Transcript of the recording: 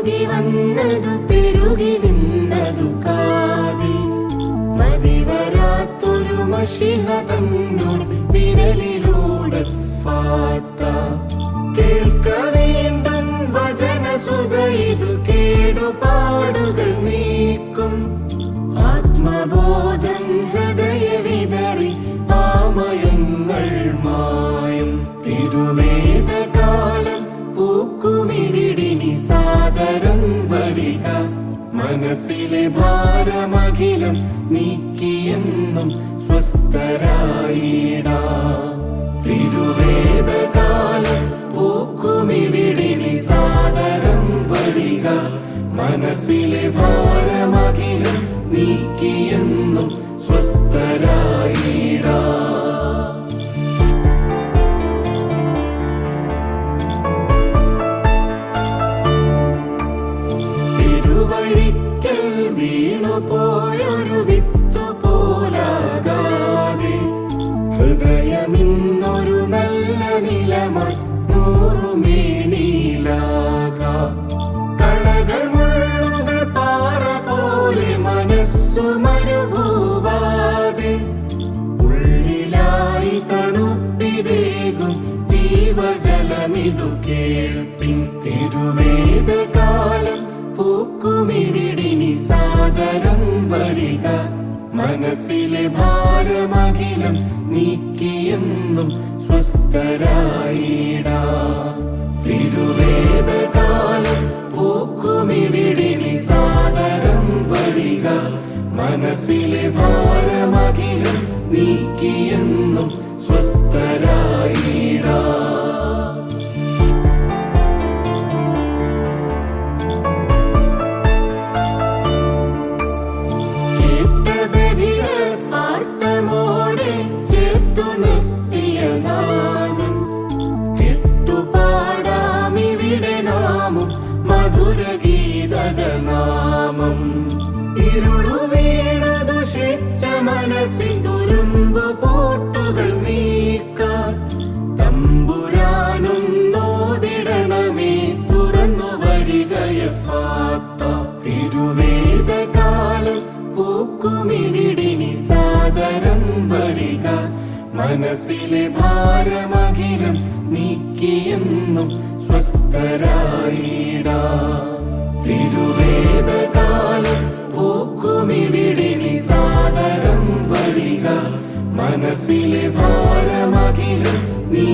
ഒഴുകി വന്നതു പെരുകി നിന്നതു കാതിൽ മതിവരാത്തൊരു മഷിഹ തന്നോട് വിരലിലൂടെ ഫാത്ത കേൾക്ക വീണ്ടും വചനസുധ ഇതു കേടുപാടുകൾ നീക്കും ആത്മബോധം ഹൃദയ വിതറി ആമയങ്ങൾ മായും തിരുവേദകാലം പൂക്കുമിവിടിനി സാദരം വരിക മനസ്സിലെ ഭാരമഖിലം നീക്കിയെന്നും സ്വസ്ഥരായിടാ തിരുവേദകാലം പൂക്കുമിവിടിനി സാദരം വരിക മനസ്സിലെ ഭാരമഖിലം നീക്കിയെന്നും സ്വസ്ഥരായിടാ തിരുവഴിക്കൽ വീണുപോയൊരു വിത്തു പോലാകാതെ ഹൃദയമിന്നൊരു നല്ല നിലമായി നൂറുമേനിയിലാകാം കളകൾ മുള്ളുകൾ പാറ പോലെ മനസ്സു മരുഭൂവാതെ ഉള്ളിലായി തണുപ്പിതേകും ജീവജലമിതു കേൾപ്പിൻ തിരുവേദകാലം പൂക്കുമിവിടിനി സാദരം വരിക മനസ്സിലെ ഭാരമഖിലം നീക്കിയെന്നും സ്വസ്ഥരായിടാ തിരുവേദകാലം പൂക്കുമിവിടിനി സാദരം വരിക മനസ്സിലെ ഭാരമഖിലം നീക്കിയെന്നും സ്വസ്ഥരായിടാ മധുരഗീതനാമം ഇരുളു വീണു ദുഷിച്ച മനസ്സിൽ തുരുമ്പു പൂട്ടുകൾ നീക്കാൻ തമ്പുരാനും നോദിടണമേ തുറന്നു വരികയ ഫാത്ത തിരുവേദകാലം പൂക്കുമിവിടിനി സാദരം വരിക മനസ്സിലെ ഭാരമഖിലം നീക്കിയെന്നും സ്വസ്ഥരായിടാ തിരുവേദകാലം പൂക്കുമിവിടിനി സാദരം വരിക മനസ്സിലെ ഭാരമഖിലം നീ